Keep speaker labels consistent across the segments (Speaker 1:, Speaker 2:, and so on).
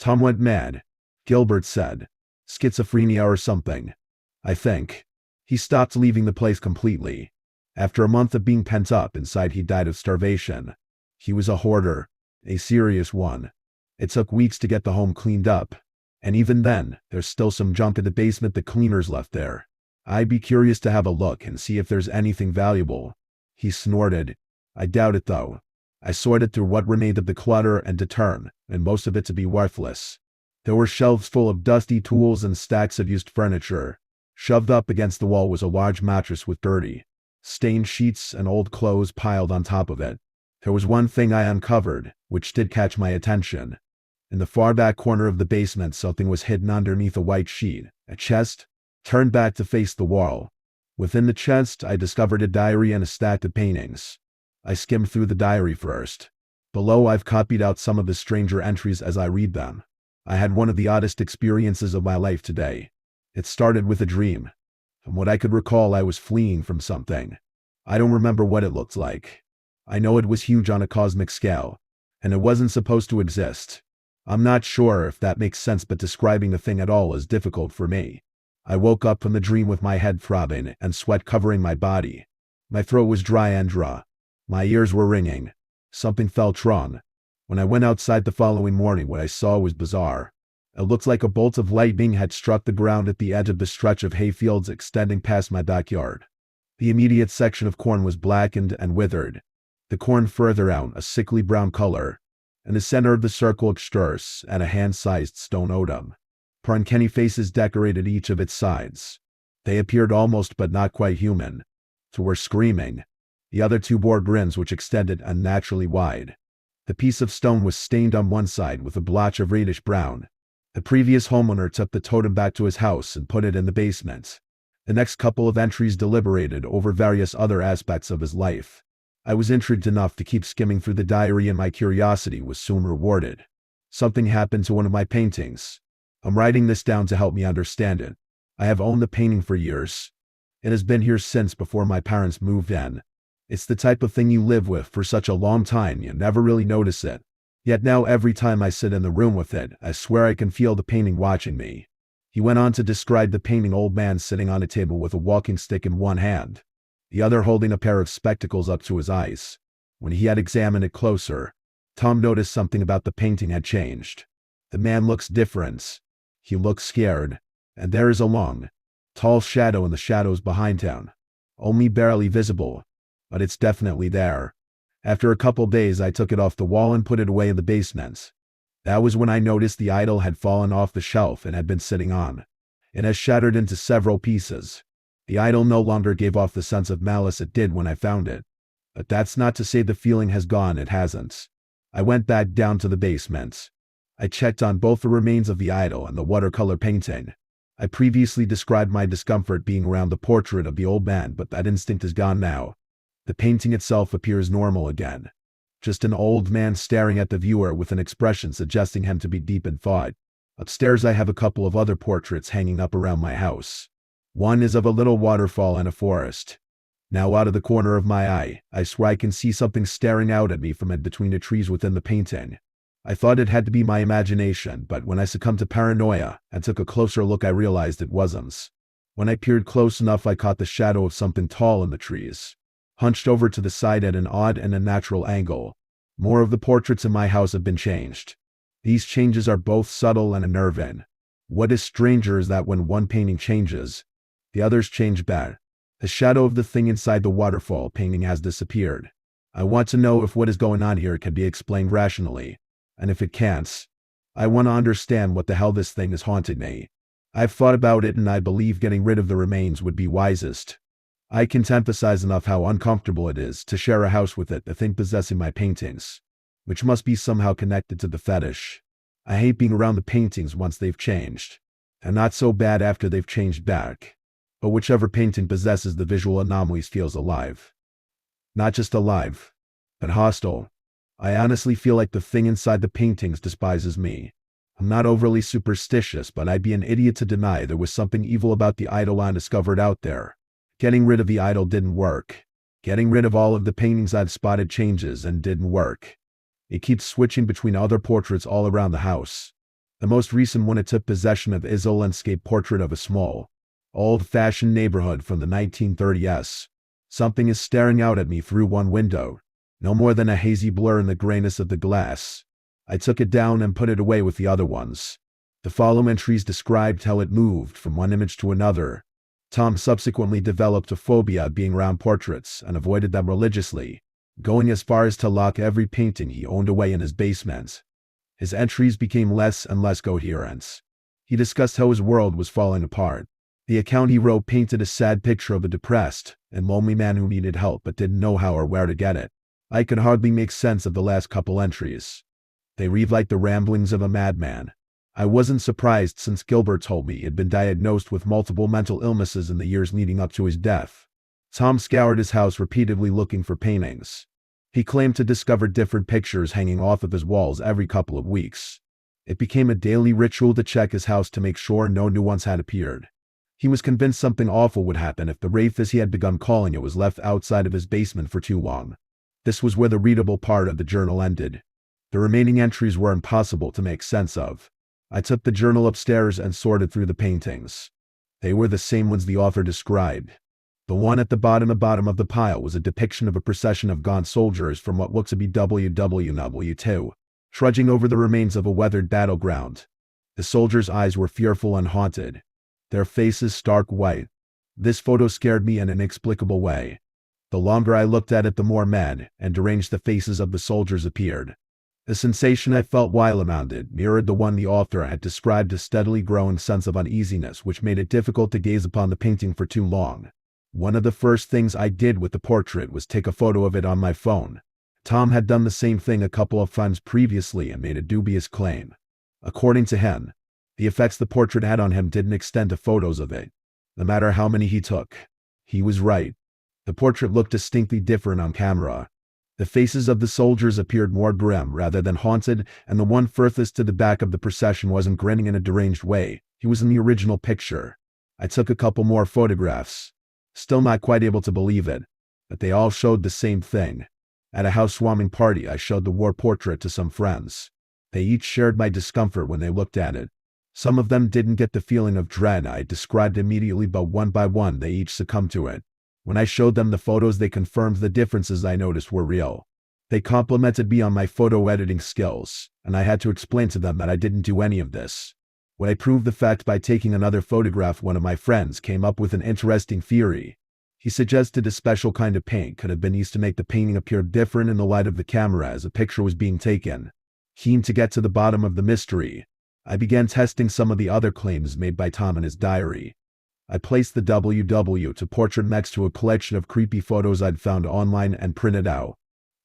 Speaker 1: Tom went mad, Gilbert said. Schizophrenia or something, I think. He stopped leaving the place completely. After a month of being pent up inside, he died of starvation. He was a hoarder, a serious one. It took weeks to get the home cleaned up. And even then, there's still some junk in the basement the cleaners left there. I'd be curious to have a look and see if there's anything valuable. He snorted. I doubt it though. I sorted through what remained of the clutter and determined, and most of it to be worthless. There were shelves full of dusty tools and stacks of used furniture. Shoved up against the wall was a large mattress with dirty, stained sheets and old clothes piled on top of it. There was one thing I uncovered, which did catch my attention. In the far back corner of the basement, something was hidden underneath a white sheet, a chest, turned back to face the wall. Within the chest, I discovered a diary and a stack of paintings. I skimmed through the diary first. Below, I've copied out some of the stranger entries as I read them. I had one of the oddest experiences of my life today. It started with a dream. From what I could recall, I was fleeing from something. I don't remember what it looked like. I know it was huge on a cosmic scale, and it wasn't supposed to exist. I'm not sure if that makes sense, but describing the thing at all is difficult for me. I woke up from the dream with my head throbbing and sweat covering my body. My throat was dry and raw. My ears were ringing. Something felt wrong. When I went outside the following morning, what I saw was bizarre. It looked like a bolt of lightning had struck the ground at the edge of the stretch of hayfields extending past my backyard. The immediate section of corn was blackened and withered. The corn further out, a sickly brown color. In the center of the circle, scorched and a hand-sized stone totem. Uncanny faces decorated each of its sides. They appeared almost but not quite human. Two were screaming. The other two bore grins which extended unnaturally wide. The piece of stone was stained on one side with a blotch of reddish brown. The previous homeowner took the totem back to his house and put it in the basement. The next couple of entries deliberated over various other aspects of his life. I was intrigued enough to keep skimming through the diary, and my curiosity was soon rewarded. Something happened to one of my paintings. I'm writing this down to help me understand it. I have owned the painting for years. It has been here since before my parents moved in. It's the type of thing you live with for such a long time you never really notice it. Yet now every time I sit in the room with it, I swear I can feel the painting watching me. He went on to describe the painting: old man sitting on a table with a walking stick in one hand, the other holding a pair of spectacles up to his eyes. When he had examined it closer, Tom noticed something about the painting had changed. The man looks different. He looks scared, and there is a long, tall shadow in the shadows behind him. Only barely visible, but it's definitely there. After a couple days, I took it off the wall and put it away in the basement. That was when I noticed the idol had fallen off the shelf and had been sitting on. It has shattered into several pieces. The idol no longer gave off the sense of malice it did when I found it. But that's not to say the feeling has gone. It hasn't. I went back down to the basement. I checked on both the remains of the idol and the watercolor painting. I previously described my discomfort being around the portrait of the old man, but that instinct is gone now. The painting itself appears normal again. Just an old man staring at the viewer with an expression suggesting him to be deep in thought. Upstairs I have a couple of other portraits hanging up around my house. One is of a little waterfall and a forest. Now out of the corner of my eye, I swear I can see something staring out at me from it between the trees within the painting. I thought it had to be my imagination, but when I succumbed to paranoia and took a closer look, I realized it wasn't. When I peered close enough, I caught the shadow of something tall in the trees, hunched over to the side at an odd and unnatural angle. More of the portraits in my house have been changed. These changes are both subtle and unnerving. What is stranger is that when one painting changes, the others change back. The shadow of the thing inside the waterfall painting has disappeared. I want to know if what is going on here can be explained rationally. And if it can't, I want to understand what the hell this thing is haunting me. I've thought about it, and I believe getting rid of the remains would be wisest. I can't emphasize enough how uncomfortable it is to share a house with it, the thing possessing my paintings, which must be somehow connected to the fetish. I hate being around the paintings once they've changed, and not so bad after they've changed back. But whichever painting possesses the visual anomalies feels alive. Not just alive, but hostile. I honestly feel like the thing inside the paintings despises me. I'm not overly superstitious, but I'd be an idiot to deny there was something evil about the idol I discovered out there. Getting rid of the idol didn't work. Getting rid of all of the paintings I've spotted changes and didn't work. It keeps switching between other portraits all around the house. The most recent one, it took possession of is a landscape portrait of a small, old-fashioned neighborhood from the 1930s. Something is staring out at me through one window, no more than a hazy blur in the grayness of the glass. I took it down and put it away with the other ones. The following entries described how it moved from one image to another. Tom subsequently developed a phobia of being around portraits and avoided them religiously, going as far as to lock every painting he owned away in his basement. His entries became less and less coherent. He discussed how his world was falling apart. The account he wrote painted a sad picture of a depressed and lonely man who needed help but didn't know how or where to get it. I could hardly make sense of the last couple entries. They read like the ramblings of a madman. I wasn't surprised, since Gilbert told me he had been diagnosed with multiple mental illnesses in the years leading up to his death. Tom scoured his house repeatedly looking for paintings. He claimed to discover different pictures hanging off of his walls every couple of weeks. It became a daily ritual to check his house to make sure no new ones had appeared. He was convinced something awful would happen if the wraith, as he had begun calling it, was left outside of his basement for too long. This was where the readable part of the journal ended. The remaining entries were impossible to make sense of. I took the journal upstairs and sorted through the paintings. They were the same ones the author described. The one at the bottom of the pile was a depiction of a procession of gaunt soldiers from what looked to be WWW2, trudging over the remains of a weathered battleground. The soldiers' eyes were fearful and haunted, their faces stark white. This photo scared me in an inexplicable way. The longer I looked at it, the more mad and deranged the faces of the soldiers appeared. The sensation I felt while around it mirrored the one the author had described, a steadily growing sense of uneasiness which made it difficult to gaze upon the painting for too long. One of the first things I did with the portrait was take a photo of it on my phone. Tom had done the same thing a couple of times previously and made a dubious claim. According to him, the effects the portrait had on him didn't extend to photos of it, no matter how many he took. He was right. The portrait looked distinctly different on camera. The faces of the soldiers appeared more grim rather than haunted, and the one furthest to the back of the procession wasn't grinning in a deranged way. He was in the original picture. I took a couple more photographs. Still not quite able to believe it, but they all showed the same thing. At a housewarming party, I showed the war portrait to some friends. They each shared my discomfort when they looked at it. Some of them didn't get the feeling of dread I described immediately, but one by one they each succumbed to it. When I showed them the photos, they confirmed the differences I noticed were real. They complimented me on my photo editing skills, and I had to explain to them that I didn't do any of this. When I proved the fact by taking another photograph, one of my friends came up with an interesting theory. He suggested a special kind of paint could have been used to make the painting appear different in the light of the camera as a picture was being taken. Keen to get to the bottom of the mystery, I began testing some of the other claims made by Tom in his diary. I placed the WW to portrait next to a collection of creepy photos I'd found online and printed out.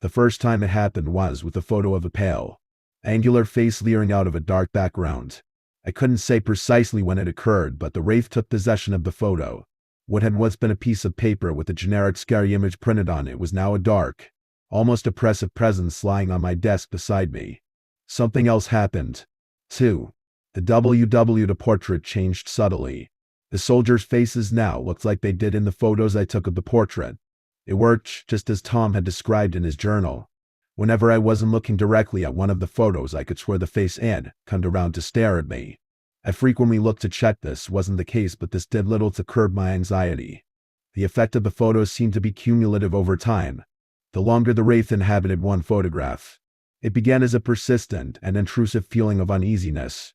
Speaker 1: The first time it happened was with a photo of a pale, angular face leering out of a dark background. I couldn't say precisely when it occurred, but the wraith took possession of the photo. What had once been a piece of paper with a generic scary image printed on it was now a dark, almost oppressive presence lying on my desk beside me. Something else happened, too. The WW to portrait changed subtly. The soldiers' faces now looked like they did in the photos I took of the portrait. It worked just as Tom had described in his journal. Whenever I wasn't looking directly at one of the photos, I could swear the face had come around to stare at me. I frequently looked to check this wasn't the case, but this did little to curb my anxiety. The effect of the photos seemed to be cumulative over time. The longer the wraith inhabited one photograph, it began as a persistent and intrusive feeling of uneasiness.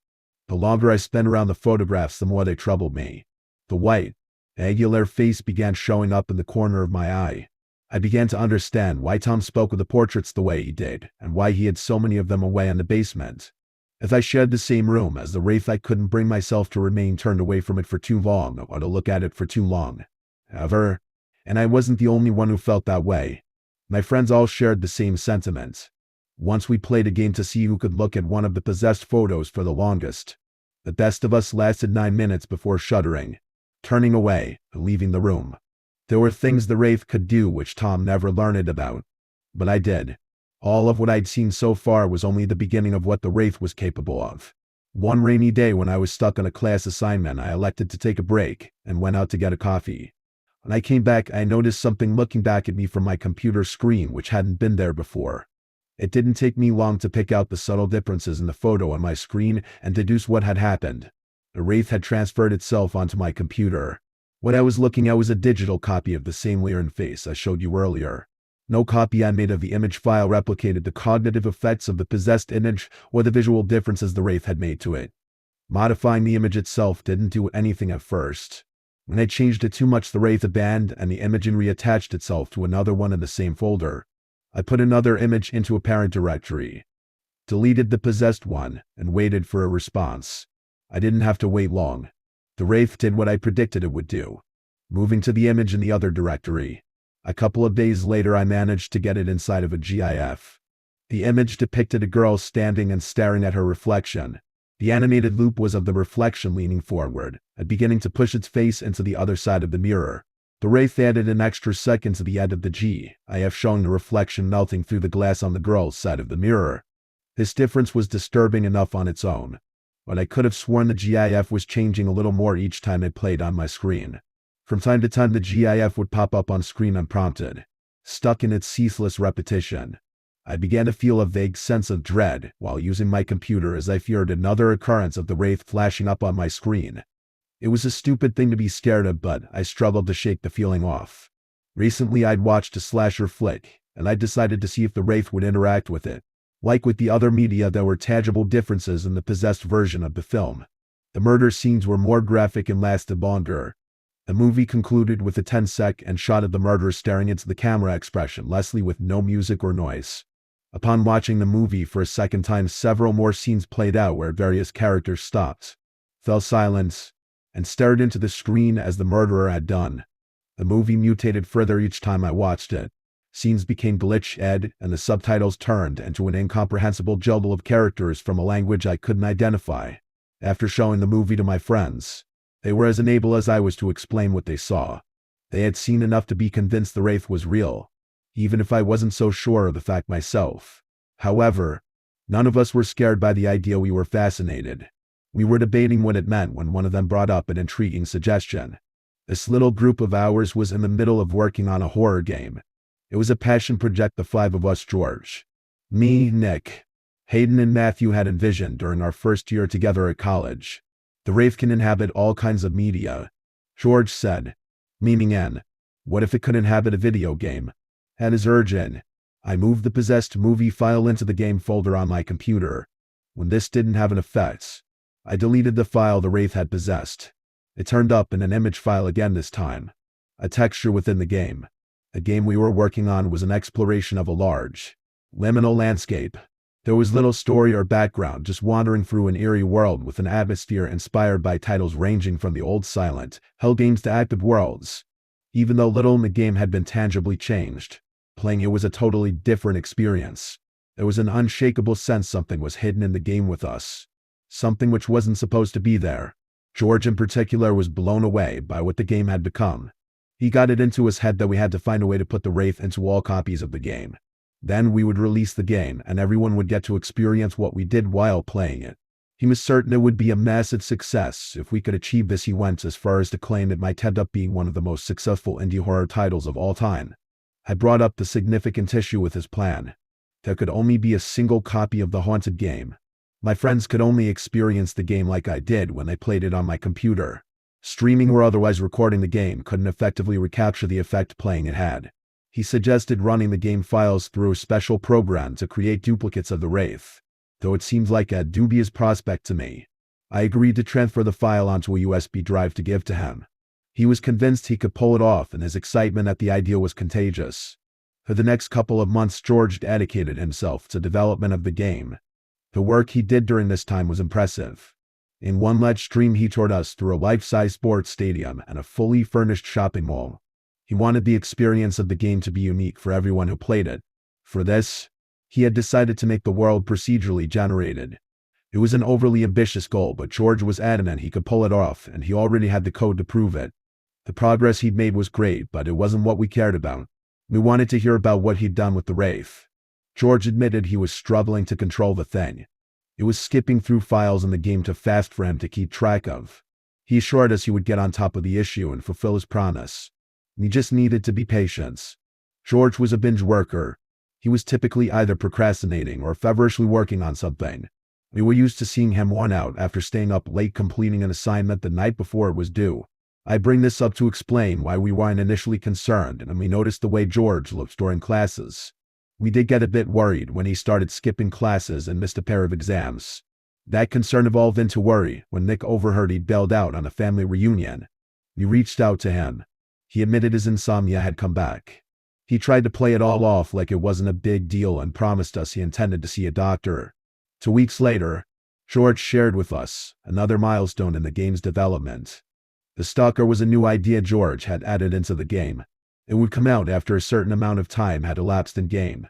Speaker 1: The longer I spent around the photographs, the more they troubled me. The white, angular face began showing up in the corner of my eye. I began to understand why Tom spoke of the portraits the way he did, and why he had so many of them away in the basement. If I shared the same room as the wraith, I couldn't bring myself to remain turned away from it for too long, or to look at it for too long. Ever. And I wasn't the only one who felt that way. My friends all shared the same sentiment. Once we played a game to see who could look at one of the possessed photos for the longest. The best of us lasted 9 minutes before shuddering, turning away, and leaving the room. There were things the wraith could do which Tom never learned about. But I did. All of what I'd seen so far was only the beginning of what the wraith was capable of. One rainy day when I was stuck on a class assignment, I elected to take a break and went out to get a coffee. When I came back, I noticed something looking back at me from my computer screen which hadn't been there before. It didn't take me long to pick out the subtle differences in the photo on my screen and deduce what had happened. The wraith had transferred itself onto my computer. What I was looking at was a digital copy of the same layer and face I showed you earlier. No copy I made of the image file replicated the cognitive effects of the possessed image or the visual differences the wraith had made to it. Modifying the image itself didn't do anything at first. When I changed it too much, the wraith abandoned and the image reattached itself to another one in the same folder. I put another image into a parent directory, deleted the possessed one, and waited for a response. I didn't have to wait long. The wraith did what I predicted it would do, moving to the image in the other directory. A couple of days later, I managed to get it inside of a GIF. The image depicted a girl standing and staring at her reflection. The animated loop was of the reflection leaning forward and beginning to push its face into the other side of the mirror. The wraith added an extra second to the end of the GIF, showing the reflection melting through the glass on the girl's side of the mirror. This difference was disturbing enough on its own, but I could have sworn the GIF was changing a little more each time it played on my screen. From time to time, the GIF would pop up on screen unprompted, stuck in its ceaseless repetition. I began to feel a vague sense of dread while using my computer as I feared another occurrence of the wraith flashing up on my screen. It was a stupid thing to be scared of, but I struggled to shake the feeling off. Recently, I'd watched a slasher flick, and I decided to see if the wraith would interact with it. Like with the other media, there were tangible differences in the possessed version of the film. The murder scenes were more graphic and lasted longer. The movie concluded with a 10-second shot of the murderer staring into the camera expressionlessly with no music or noise. Upon watching the movie for a second time, several more scenes played out where various characters stopped, fell silent, and stared into the screen as the murderer had done. The movie mutated further each time I watched it. Scenes became glitched, and the subtitles turned into an incomprehensible jumble of characters from a language I couldn't identify. After showing the movie to my friends, they were as unable as I was to explain what they saw. They had seen enough to be convinced the wraith was real, even if I wasn't so sure of the fact myself. However, none of us were scared by the idea. We were fascinated. We were debating what it meant when one of them brought up an intriguing suggestion. This little group of ours was in the middle of working on a horror game. It was a passion project the five of us, George, me, Nick, Hayden, and Matthew, had envisioned during our first year together at college. The wraith can inhabit all kinds of media, George said, meaning N. What if it could inhabit a video game? And as urgent, I moved the possessed movie file into the game folder on my computer. When this didn't have an effect, I deleted the file the wraith had possessed. It turned up in an image file again, this time a texture within the game. The game we were working on was an exploration of a large, liminal landscape. There was little story or background, just wandering through an eerie world with an atmosphere inspired by titles ranging from the old silent Hell games to active worlds. Even though little in the game had been tangibly changed, playing it was a totally different experience. There was an unshakable sense something was hidden in the game with us, something which wasn't supposed to be there. George in particular was blown away by what the game had become. He got it into his head that we had to find a way to put the wraith into all copies of the game. Then we would release the game, and everyone would get to experience what we did while playing it. He was certain it would be a massive success. If we could achieve this, he went as far as to claim it might end up being one of the most successful indie horror titles of all time. I brought up the significant issue with his plan. There could only be a single copy of the haunted game. My friends could only experience the game like I did when they played it on my computer. Streaming or otherwise recording the game couldn't effectively recapture the effect playing it had. He suggested running the game files through a special program to create duplicates of the wraith, though it seemed like a dubious prospect to me. I agreed to transfer the file onto a USB drive to give to him. He was convinced he could pull it off, and his excitement at the idea was contagious. For the next couple of months, George dedicated himself to development of the game. The work he did during this time was impressive. In one live stream, he toured us through a life-size sports stadium and a fully furnished shopping mall. He wanted the experience of the game to be unique for everyone who played it. For this, he had decided to make the world procedurally generated. It was an overly ambitious goal, but George was adamant he could pull it off, and he already had the code to prove it. The progress he'd made was great, but it wasn't what we cared about. We wanted to hear about what he'd done with the wraith. George admitted he was struggling to control the thing. It was skipping through files in the game too fast for him to keep track of. He assured us he would get on top of the issue and fulfill his promise. We just needed to be patient. George was a binge worker. He was typically either procrastinating or feverishly working on something. We were used to seeing him worn out after staying up late completing an assignment the night before it was due. I bring this up to explain why we weren't initially concerned, and we noticed the way George looked during classes. We did get a bit worried when he started skipping classes and missed a pair of exams. That concern evolved into worry when Nick overheard he'd bailed out on a family reunion. We reached out to him. He admitted his insomnia had come back. He tried to play it all off like it wasn't a big deal and promised us he intended to see a doctor. 2 weeks later, George shared with us another milestone in the game's development. The Stalker was a new idea George had added into the game. It would come out after a certain amount of time had elapsed in game.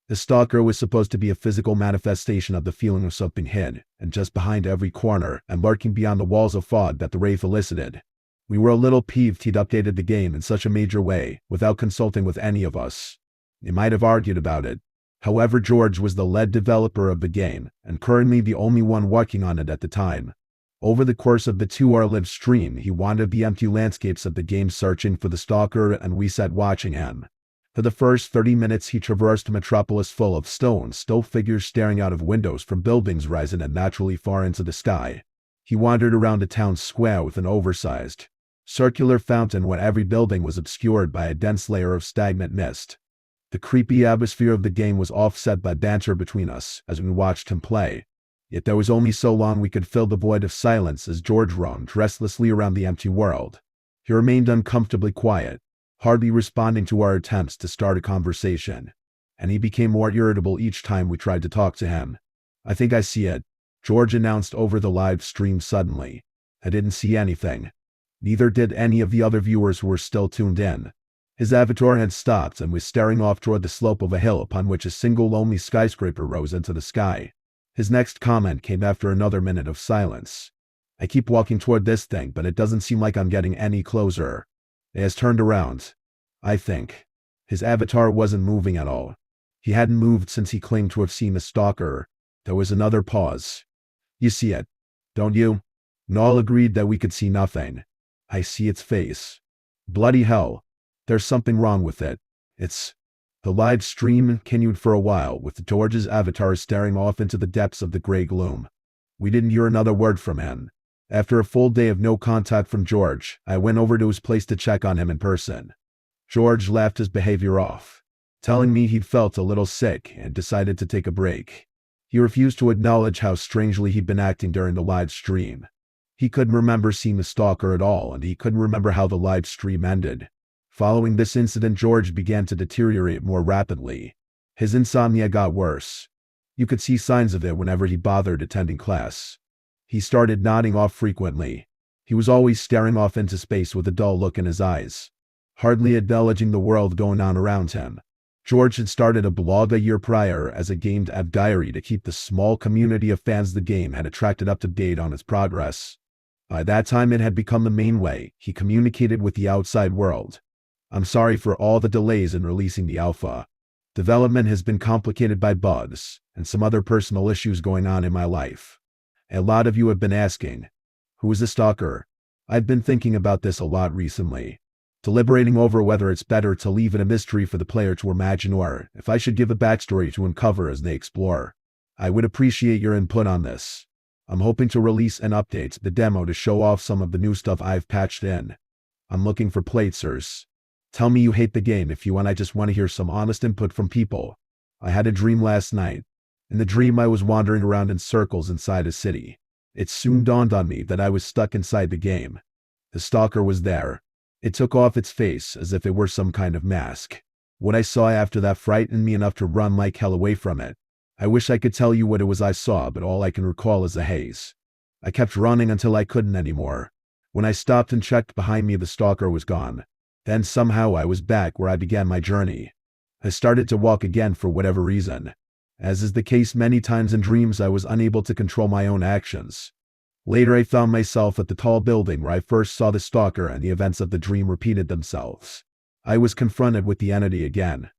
Speaker 1: The Stalker was supposed to be a physical manifestation of the feeling of something hid, and just behind every corner and lurking beyond the walls of fog that the wraith elicited. We were a little peeved he'd updated the game in such a major way, without consulting with any of us. They might have argued about it. However, George was the lead developer of the game, and currently the only one working on it at the time. Over the course of the 2-hour live stream, he wandered the empty landscapes of the game searching for the Stalker, and we sat watching him. For the first 30 minutes he traversed a metropolis full of stone, still figures staring out of windows from buildings rising unnaturally far into the sky. He wandered around a town square with an oversized, circular fountain where every building was obscured by a dense layer of stagnant mist. The creepy atmosphere of the game was offset by banter between us as we watched him play. Yet there was only so long we could fill the void of silence as George roamed restlessly around the empty world. He remained uncomfortably quiet, hardly responding to our attempts to start a conversation, and he became more irritable each time we tried to talk to him. "I think I see it," George announced over the live stream suddenly. I didn't see anything. Neither did any of the other viewers who were still tuned in. His avatar had stopped and was staring off toward the slope of a hill upon which a single lonely skyscraper rose into the sky. His next comment came after another minute of silence. "I keep walking toward this thing, but it doesn't seem like I'm getting any closer." He has turned around. I think. His avatar wasn't moving at all. He hadn't moved since he claimed to have seen the Stalker. There was another pause. "You see it, don't you?" Noel agreed that we could see nothing. "I see its face." "Bloody hell. There's something wrong with it. It's..." The live stream continued for a while, with George's avatar staring off into the depths of the gray gloom. We didn't hear another word from him. After a full day of no contact from George, I went over to his place to check on him in person. George laughed his behavior off, telling me he'd felt a little sick and decided to take a break. He refused to acknowledge how strangely he'd been acting during the live stream. He couldn't remember seeing the Stalker at all, and he couldn't remember how the live stream ended. Following this incident, George began to deteriorate more rapidly. His insomnia got worse. You could see signs of it whenever he bothered attending class. He started nodding off frequently. He was always staring off into space with a dull look in his eyes, hardly acknowledging the world going on around him. George had started a blog a year prior as a game dev diary to keep the small community of fans the game had attracted up to date on its progress. By that time, it had become the main way he communicated with the outside world. "I'm sorry for all the delays in releasing the alpha. Development has been complicated by bugs and some other personal issues going on in my life. A lot of you have been asking, who is the Stalker? I've been thinking about this a lot recently, deliberating over whether it's better to leave it a mystery for the player to imagine or if I should give a backstory to uncover as they explore. I would appreciate your input on this. I'm hoping to release an update to the demo to show off some of the new stuff I've patched in. I'm looking for platesers. Tell me you hate the game if you want. I just want to hear some honest input from people. I had a dream last night. In the dream, I was wandering around in circles inside a city. It soon dawned on me that I was stuck inside the game. The Stalker was there. It took off its face as if it were some kind of mask. What I saw after that frightened me enough to run like hell away from it. I wish I could tell you what it was I saw, but all I can recall is a haze. I kept running until I couldn't anymore. When I stopped and checked behind me, the Stalker was gone. Then somehow I was back where I began my journey. I started to walk again for whatever reason. As is the case many times in dreams, I was unable to control my own actions. Later, I found myself at the tall building where I first saw the Stalker, and the events of the dream repeated themselves. I was confronted with the entity again.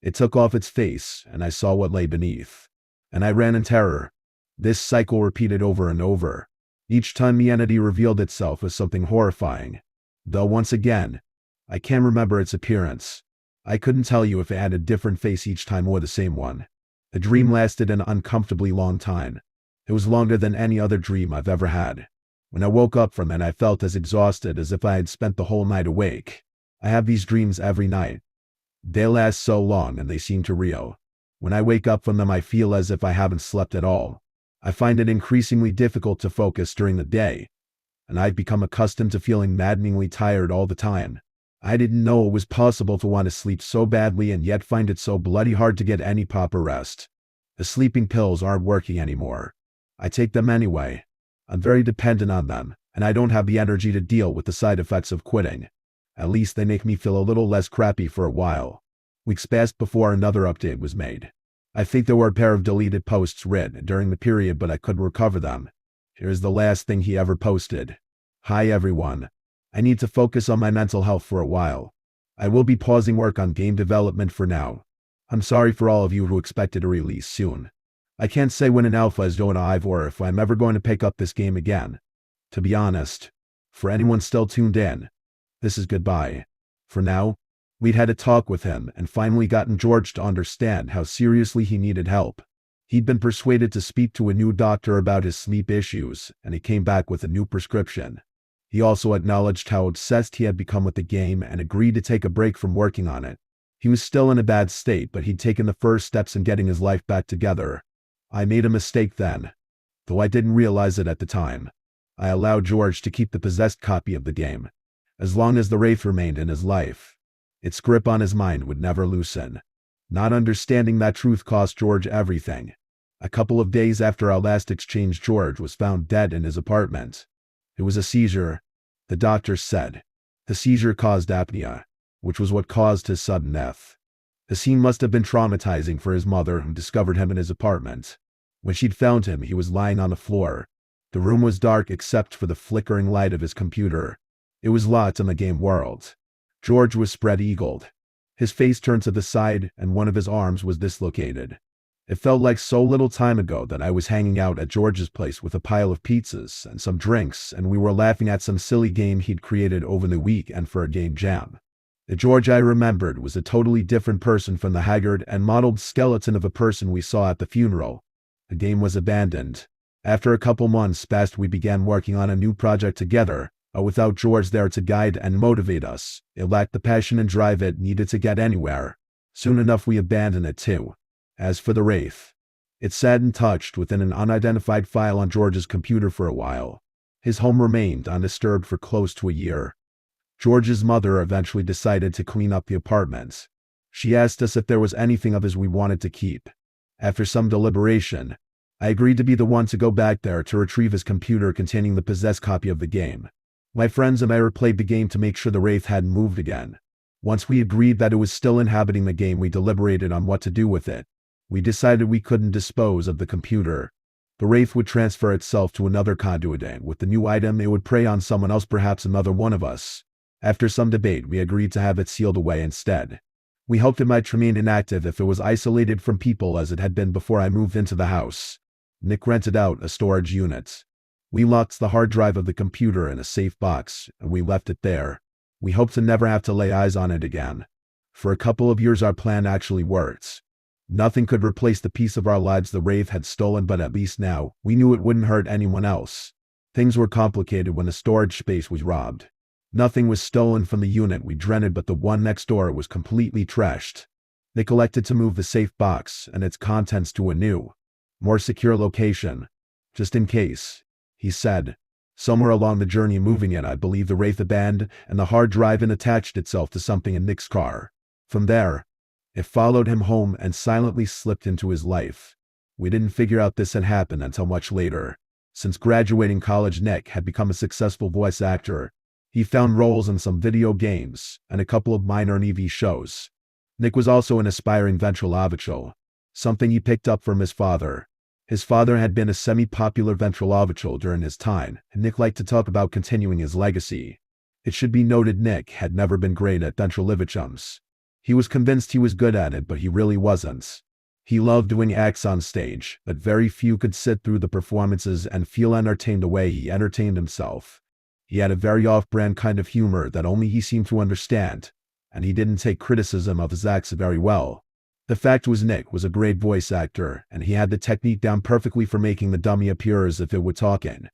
Speaker 1: It took off its face, and I saw what lay beneath. And I ran in terror. This cycle repeated over and over. Each time the entity revealed itself as something horrifying. Though once again, I can't remember its appearance. I couldn't tell you if it had a different face each time or the same one. The dream lasted an uncomfortably long time. It was longer than any other dream I've ever had. When I woke up from it, I felt as exhausted as if I had spent the whole night awake. I have these dreams every night. They last so long and they seem too real. When I wake up from them, I feel as if I haven't slept at all. I find it increasingly difficult to focus during the day, and I've become accustomed to feeling maddeningly tired all the time. I didn't know it was possible to want to sleep so badly and yet find it so bloody hard to get any proper rest. The sleeping pills aren't working anymore. I take them anyway. I'm very dependent on them, and I don't have the energy to deal with the side effects of quitting. At least they make me feel a little less crappy for a while. Weeks passed before another update was made. I think there were a pair of deleted posts written during the period, but I couldn't recover them. Here's the last thing he ever posted. Hi everyone. I need to focus on my mental health for a while. I will be pausing work on game development for now. I'm sorry for all of you who expected a release soon. I can't say when an alpha is going live or if I'm ever going to pick up this game again. To be honest, for anyone still tuned in, this is goodbye. For now, we'd had a talk with him and finally gotten George to understand how seriously he needed help. He'd been persuaded to speak to a new doctor about his sleep issues, and he came back with a new prescription. He also acknowledged how obsessed he had become with the game and agreed to take a break from working on it. He was still in a bad state, but he'd taken the first steps in getting his life back together. I made a mistake then, though I didn't realize it at the time. I allowed George to keep the possessed copy of the game, as long as the wraith remained in his life. Its grip on his mind would never loosen. Not understanding that truth cost George everything. A couple of days after our last exchange, George was found dead in his apartment. It was a seizure, the doctors said. The seizure caused apnea, which was what caused his sudden death. The scene must have been traumatizing for his mother, who discovered him in his apartment. When she'd found him, he was lying on the floor. The room was dark except for the flickering light of his computer. It was locked in the game world. George was spread-eagled. His face turned to the side, and one of his arms was dislocated. It felt like so little time ago that I was hanging out at George's place with a pile of pizzas and some drinks, and we were laughing at some silly game he'd created over the weekend for a game jam. The George I remembered was a totally different person from the haggard and mottled skeleton of a person we saw at the funeral. The game was abandoned. After a couple months passed, we began working on a new project together, but without George there to guide and motivate us, it lacked the passion and drive it needed to get anywhere. Soon enough we abandoned it too. As for the wraith, it sat untouched within an unidentified file on George's computer for a while. His home remained undisturbed for close to a year. George's mother eventually decided to clean up the apartment. She asked us if there was anything of his we wanted to keep. After some deliberation, I agreed to be the one to go back there to retrieve his computer containing the possessed copy of the game. My friends and I replayed the game to make sure the wraith hadn't moved again. Once we agreed that it was still inhabiting the game, we deliberated on what to do with it. We decided we couldn't dispose of the computer. The wraith would transfer itself to another conduit, and with the new item it would prey on someone else, perhaps another one of us. After some debate, we agreed to have it sealed away instead. We hoped it might remain inactive if it was isolated from people as it had been before I moved into the house. Nick rented out a storage unit. We locked the hard drive of the computer in a safe box, and we left it there. We hoped to never have to lay eyes on it again. For a couple of years our plan actually worked. Nothing could replace the piece of our lives the wraith had stolen, but at least now, we knew it wouldn't hurt anyone else. Things were complicated when the storage space was robbed. Nothing was stolen from the unit we dreaded, but the one next door was completely trashed. They elected to move the safe box and its contents to a new, more secure location. Just in case, he said. Somewhere along the journey moving it, I believe the wraith abandoned and the hard drive and attached itself to something in Nick's car. From there, it followed him home and silently slipped into his life. We didn't figure out this had happened until much later. Since graduating college, Nick had become a successful voice actor. He found roles in some video games and a couple of minor TV shows. Nick was also an aspiring ventriloquist, something he picked up from his father. His father had been a semi-popular ventriloquist during his time, and Nick liked to talk about continuing his legacy. It should be noted Nick had never been great at ventriloquism. He was convinced he was good at it, but he really wasn't. He loved doing acts on stage, but very few could sit through the performances and feel entertained the way he entertained himself. He had a very off-brand kind of humor that only he seemed to understand. and he didn't take criticism of his acts very well. The fact was Nick was a great voice actor, and he had the technique down perfectly for making the dummy appear as if it were talking.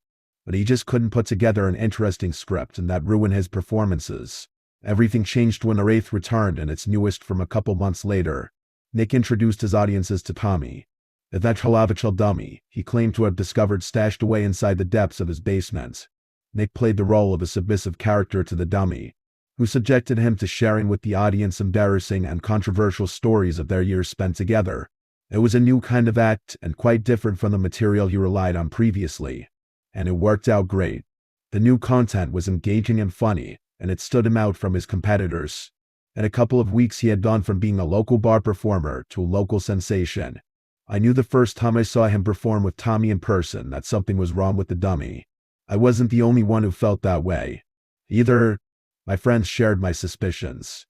Speaker 1: But he just couldn't put together an interesting script, and that ruined his performances. Everything changed when the Wraith returned, and its newest from a couple months later. Nick introduced his audiences to Tommy, a ventriloquist dummy he claimed to have discovered stashed away inside the depths of his basement. Nick played the role of a submissive character to the dummy, who subjected him to sharing with the audience embarrassing and controversial stories of their years spent together. It was a new kind of act and quite different from the material he relied on previously. And it worked out great. The new content was engaging and funny, and it stood him out from his competitors. In a couple of weeks he had gone from being a local bar performer to a local sensation. I knew the first time I saw him perform with Tommy in person that something was wrong with the dummy. I wasn't the only one who felt that way. Either. My friends shared my suspicions.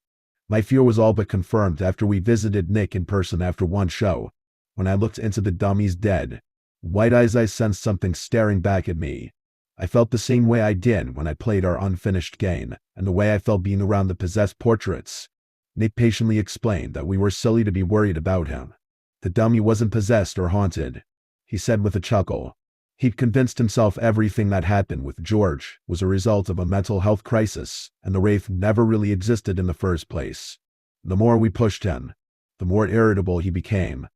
Speaker 1: My fear was all but confirmed after we visited Nick in person after one show. When I looked into the dummy's dead, white eyes, I sensed something staring back at me. I felt the same way I did when I played our unfinished game, and the way I felt being around the possessed portraits. Nick patiently explained that we were silly to be worried about him. The dummy wasn't possessed or haunted, he said with a chuckle. He'd convinced himself everything that happened with George was a result of a mental health crisis, and the Wraith never really existed in the first place. The more we pushed him, the more irritable he became.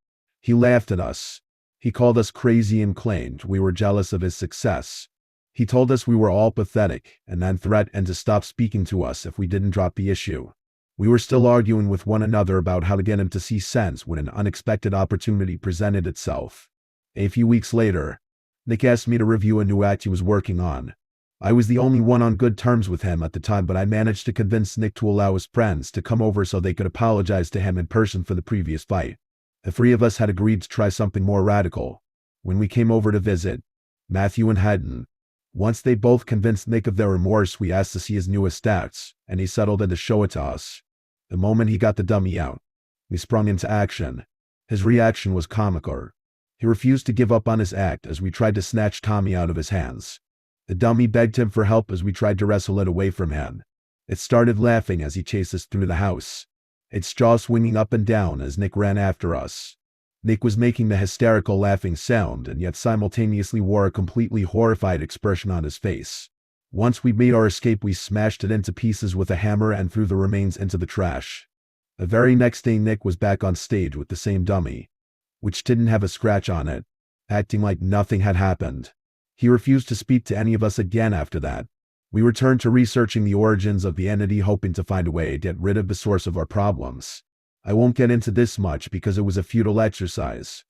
Speaker 1: He laughed at us. He called us crazy and claimed we were jealous of his success. He told us we were all pathetic, and then threatened to stop speaking to us if we didn't drop the issue. We were still arguing with one another about how to get him to see sense when an unexpected opportunity presented itself. A few weeks later, Nick asked me to review a new act he was working on. I was the only one on good terms with him at the time, but I managed to convince Nick to allow his friends to come over so they could apologize to him in person for the previous fight. The three of us had agreed to try something more radical. When we came over to visit Matthew and Haddon, once they both convinced Nick of their remorse, we asked to see his newest stats, and he settled in to show it to us. The moment he got the dummy out, we sprung into action. His reaction was comical. He refused to give up on his act as we tried to snatch Tommy out of his hands. The dummy begged him for help as we tried to wrestle it away from him. It started laughing as he chased us through the house, its jaw swinging up and down as Nick ran after us. Nick was making the hysterical laughing sound and yet simultaneously wore a completely horrified expression on his face. Once we made our escape, we smashed it into pieces with a hammer and threw the remains into the trash. The very next day Nick was back on stage with the same dummy, which didn't have a scratch on it, acting like nothing had happened. He refused to speak to any of us again after that. We returned to researching the origins of the entity, hoping to find a way to get rid of the source of our problems. I won't get into this much because it was a futile exercise.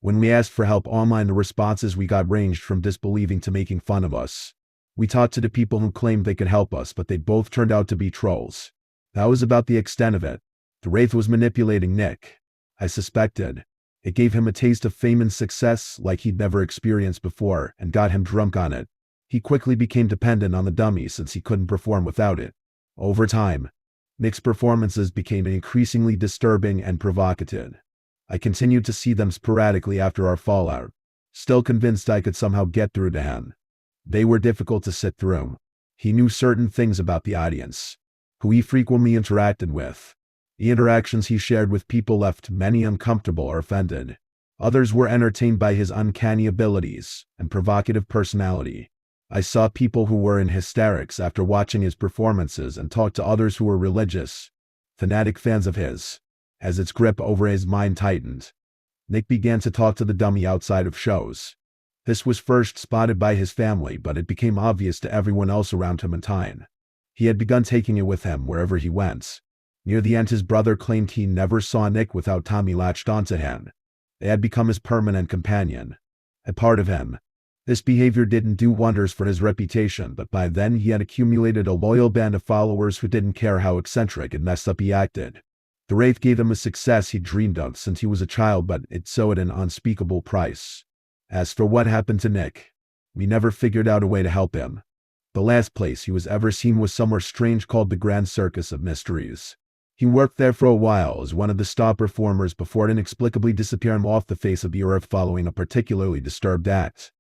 Speaker 1: When we asked for help online, the responses we got ranged from disbelieving to making fun of us. We talked to the people who claimed they could help us, but they both turned out to be trolls. That was about the extent of it. The Wraith was manipulating Nick, I suspected. It gave him a taste of fame and success like he'd never experienced before and got him drunk on it. He quickly became dependent on the dummy since he couldn't perform without it. Over time, Nick's performances became increasingly disturbing and provocative. I continued to see them sporadically after our fallout, still convinced I could somehow get through to him. They were difficult to sit through. He knew certain things about the audience, who he frequently interacted with. The interactions he shared with people left many uncomfortable or offended. Others were entertained by his uncanny abilities and provocative personality. I saw people who were in hysterics after watching his performances and talked to others who were religious, fanatic fans of his. As its grip over his mind tightened, Nick began to talk to the dummy outside of shows. This was first spotted by his family, but it became obvious to everyone else around him in time. He had begun taking it with him wherever he went. Near the end, his brother claimed he never saw Nick without Tommy latched onto him. They had become his permanent companion, a part of him. This behavior didn't do wonders for his reputation, but by then he had accumulated a loyal band of followers who didn't care how eccentric and messed up he acted. The Wraith gave him a success he dreamed of since he was a child, but it so at an unspeakable price. As for what happened to Nick, we never figured out a way to help him. The last place he was ever seen was somewhere strange called the Grand Circus of Mysteries. He worked there for a while as one of the star performers before inexplicably disappearing off the face of the earth following a particularly disturbed act.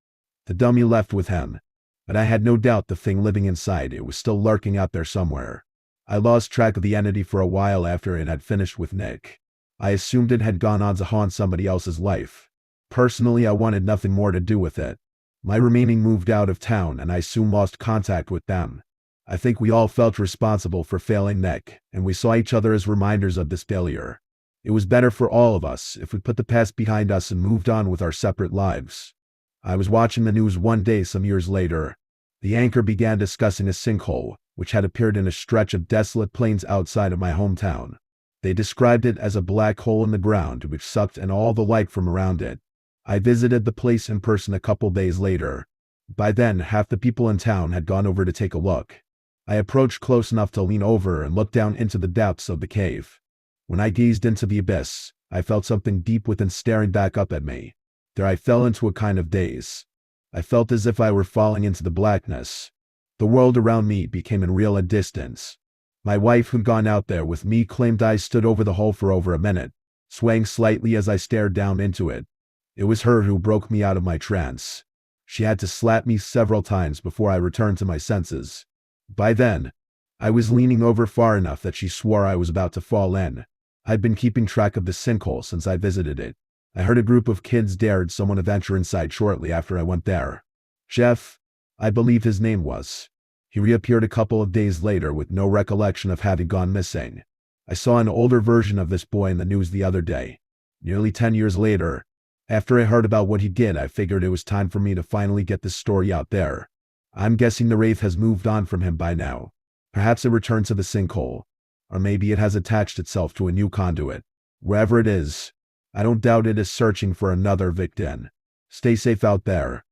Speaker 1: The dummy left with him, but I had no doubt the thing living inside it was still lurking out there somewhere. I lost track of the entity for a while after it had finished with Nick. I assumed it had gone on to haunt somebody else's life. Personally, I wanted nothing more to do with it. My remaining moved out of town and I soon lost contact with them. I think we all felt responsible for failing Nick, and we saw each other as reminders of this failure. It was better for all of us if we put the past behind us and moved on with our separate lives. I was watching the news one day some years later. The anchor began discussing a sinkhole, which had appeared in a stretch of desolate plains outside of my hometown. They described it as a black hole in the ground which sucked in all the light from around it. I visited the place in person a couple days later. By then, half the people in town had gone over to take a look. I approached close enough to lean over and look down into the depths of the cave. When I gazed into the abyss, I felt something deep within staring back up at me. There I fell into a kind of daze. I felt as if I were falling into the blackness. The world around me became unreal at distance. My wife, who'd gone out there with me, claimed I stood over the hole for over a minute, swaying slightly as I stared down into it. It was her who broke me out of my trance. She had to slap me several times before I returned to my senses. By then, I was leaning over far enough that she swore I was about to fall in. I'd been keeping track of the sinkhole since I visited it. I heard a group of kids dared someone to venture inside shortly after I went there. Jeff, I believe his name was. He reappeared a couple of days later with no recollection of having gone missing. I saw an older version of this boy in the news the other day. Nearly 10 years later, after I heard about what he did, I figured it was time for me to finally get this story out there. I'm guessing the wraith has moved on from him by now. Perhaps it returned to the sinkhole. Or maybe it has attached itself to a new conduit. Wherever it is, I don't doubt it is searching for another victim. Stay safe out there.